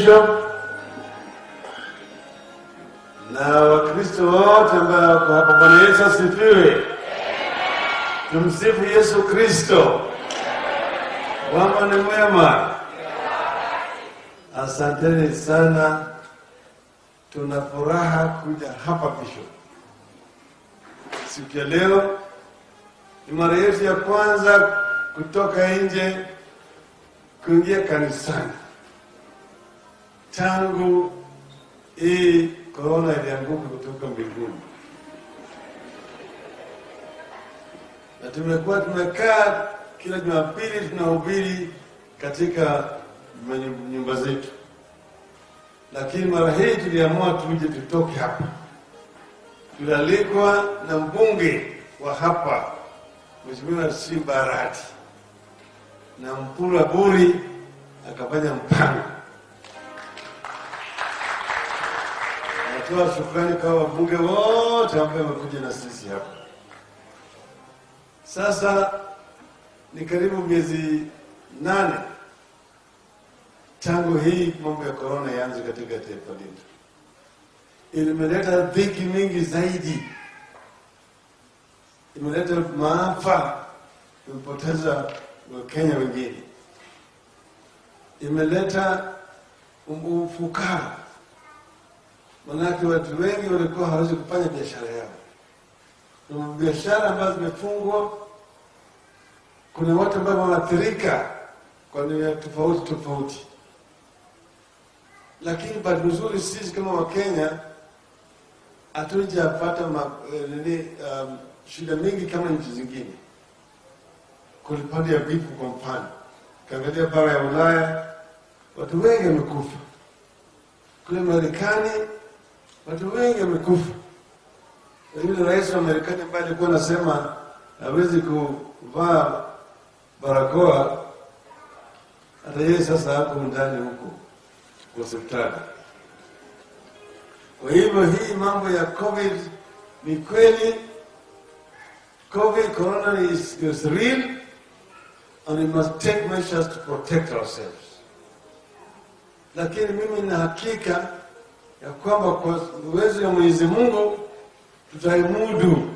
Bishop na Wakristo wote ambao wako hapa. Bwana Yesu asifiwe. Tumsifu Yesu Kristo. Bwana ni mwema. Asanteni sana. Tuna furaha kuja hapa Bishop. Siku ya leo ni mara yetu ya kwanza kutoka nje kuingia kanisani tangu hii corona ilianguka kutoka mbinguni. Na tumekaa kila Jumapili tunahubiri katika nyumba zetu. Lakini mara hii tuliamua tuje tutoke hapa. Tulialikwa na mbunge wa hapa, Mheshimiwa Simba Arati, na Mpula Buri akafanya mpango. Natoa shukrani kwa wabunge wote ambao wamekuja na sisi hapa. Sasa ni karibu miezi 8 tangu hii mambo ya corona yaanze katika taifa letu. Imeleta dhiki mingi zaidi. Imeleta maafa, imepoteza Wakenya wengine. Imeleta ufukara. Manake watu wengi walikuwa hawezi kufanya biashara yao. Kuna biashara ambazo zimefungwa. Kuna watu ambao wanaathirika kwa njia tofauti. Lakini bahati nzuri sisi kama Wakenya hatujapata shida mingi kama nchi zingine. Kulipanda ya vifo kwa mfano. Kaangalia bara ya Ulaya, watu wengi wamekufa. Kule Marekani, watu wengi wamekufa. Na yule rais wa Marekani ambaye alikuwa anasema hawezi kuvaa barakoa, hata yeye sasa hapo ndani huko kwa hospitali. Kwa hivyo hii mambo ya COVID ni kweli. Corona is real, and we must take measures to protect ourselves. Lakini mimi nina hakika ya kwamba kwa uwezo wa Mwenyezi Mungu tutaimudu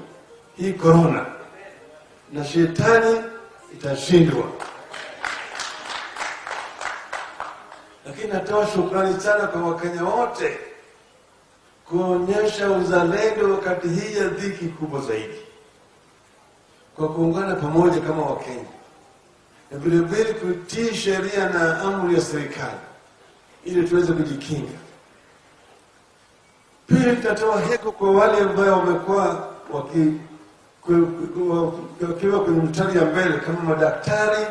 hii corona na shetani itashindwa. Lakini natoa shukrani sana kwa Wakenya wote kuonyesha uzalendo wakati hii ya dhiki kubwa zaidi, kwa kuungana pamoja kama Wakenya, na vile vile kutii sheria na amri ya serikali ili tuweze kujikinga. Pili, tutatoa heko kwa wale ambao wamekuwa wakiwa kwenye mstari ya mbele kama madaktari,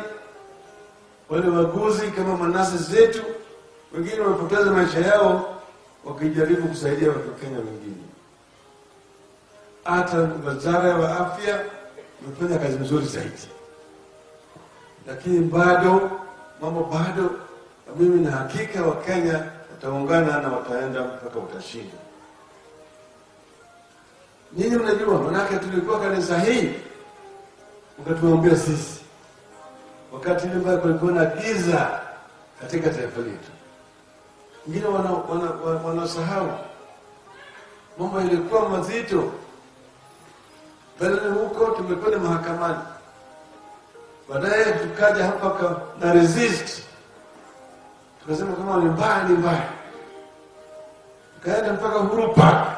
wale waguzi kama manasi zetu. Wengine wamepoteza maisha yao wakijaribu kusaidia Wakenya wengine. Hata wizara ya afya imefanya kazi nzuri zaidi. Lakini mambo bado, mimi na hakika Wakenya wataungana na wataenda mpaka utashinda. Nyinyi mnajua, manake tulikuwa kanisa hii ukatuombea sisi wakati ile kulikuwa na giza katika taifa letu. Wengine wanasahau mambo yalikuwa mazito. Bali huko tumekwenda mahakamani. Baadaye tukaja hapa na resist. Tukasema kama ni mbaya. Tukaenda mpaka Uhuru Park.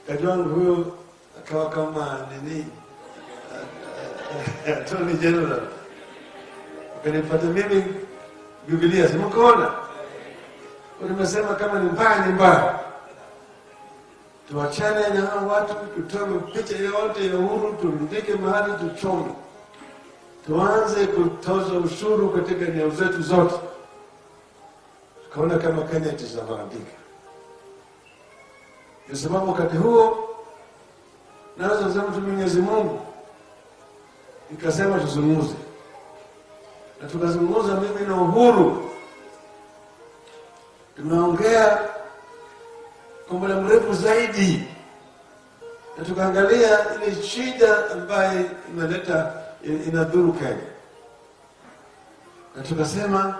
Kajwang huyo akawa kama Attorney General. Ukanipata mimi Biblia, simukaona. Nimesema kama ni mbaya. Tuachane na hao watu, tutoe picha yote ya Uhuru, turudike mahali tuchome. Tuanze kutoza ushuru katika eneo zetu zote. Tukaona kama Kenya itasambaratika. Kwa sababu wakati huo naweza kusema tu Mwenyezi Mungu nikasema tuzungumze. Na tukazungumza mimi na Uhuru. Tumeongea kwa muda mrefu zaidi. Na tukaangalia ile shida ambayo inadhuru Kenya. Na tukasema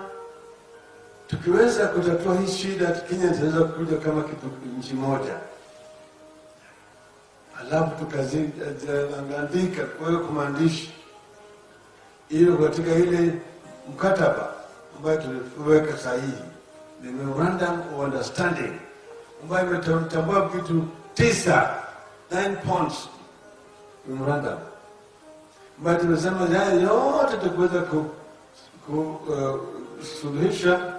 tukiweza kutatua hii shida, Kenya inaweza kuja kama kitu nchi moja. Alafu tukaziandika kwa maandishi ili katika ile mkataba ambayo tuliweka sahihi, the memorandum of understanding ambayo imetambua vitu 9 points memorandum ambayo tumesema haya yote tukiweza kusuluhisha,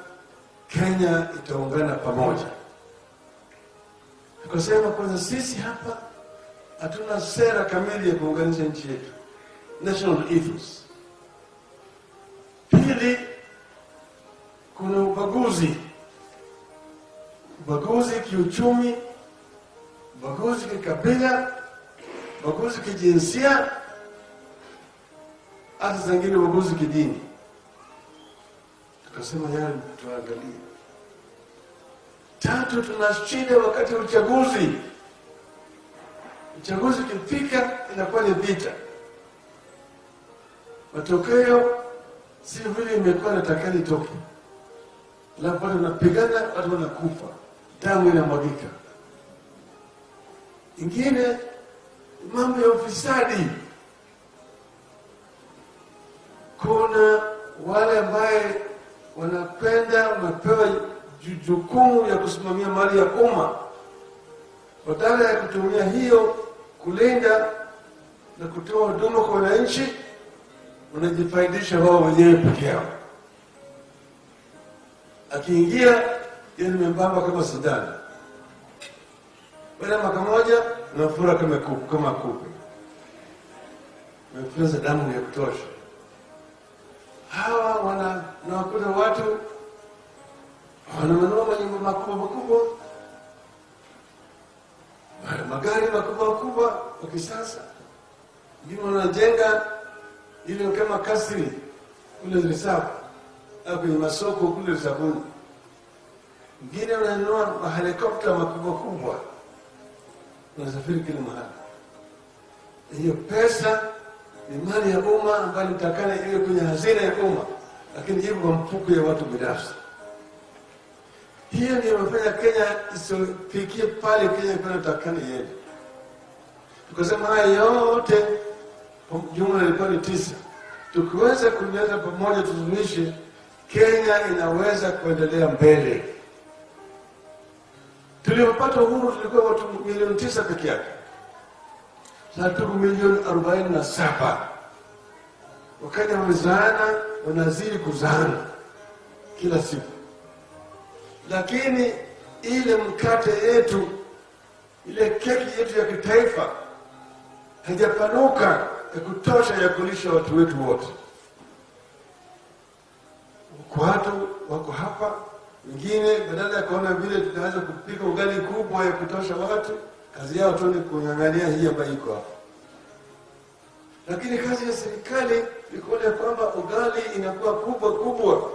Kenya itaungana pamoja. Tukasema kwanza, sisi hapa hatuna sera kamili ya kuunganisha nchi yetu, national ethos. Pili, kuna ubaguzi kiuchumi, ubaguzi kikabila, ubaguzi kijinsia, hata zingine ubaguzi kidini. Tukasema yale tuangalie. Tatu, tuna shida wakati wa uchaguzi. Uchaguzi ukifika inakuwa ni vita. Matokeo si vile imekuwa natakani toke. Alafu watu wanapigana, watu wanakufa, damu inamwagika. Ingine, mambo ya ufisadi. Kuna wale ambaye wamepewa jukumu ya kusimamia mali ya umma. Badala ya kutumia hiyo kulinda na kutoa huduma kwa wananchi, wanajifaidisha wao wenyewe peke yao. Akiingia yeye ni membamba kama sindano. Baada ya mwaka moja unafura kama kupe. Umefunza damu ya kutosha. Hawa wanakuta watu wananunua manyumba makubwa, magari makubwa ya kisasa. Ndio wanajenga ile kama kasri kule Risabu au kwenye masoko kule Risabuni. Wengine wananunua mahelikopta makubwa, wanasafiri kila mahali. Hiyo pesa ni mali ya umma ambayo mtakana iwe kwenye hazina ya umma, lakini iko kwa mfuko ya watu binafsi. Hiyo ndio imefanya Kenya isifikie pale Kenya inatakana iende. Tukasema haya yote jumla ilikuwa ni 9. Tukiweza kuleta pamoja tusuluhishe, Kenya inaweza kuendelea mbele. Tulipopata uhuru tulikuwa watu milioni 9 peke yake. Sasa tuko milioni 47. Wakenya wamezaana, wanazidi kuzaana kila siku. Lakini ile mkate yetu, ile keki yetu ya kitaifa haijapanuka ya kutosha ya kulisha watu wetu wote. Watu wako hapa, wengine badala ya kuona vile tunaweza kupika ugali kubwa ya kutosha watu, kazi yao tu ni kung'ang'ania hii ambayo iko hapa. Lakini kazi ya serikali ni kuona kwamba ugali inakuwa kubwa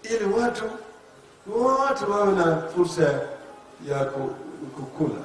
ili watu wote wawe na fursa ya kukula.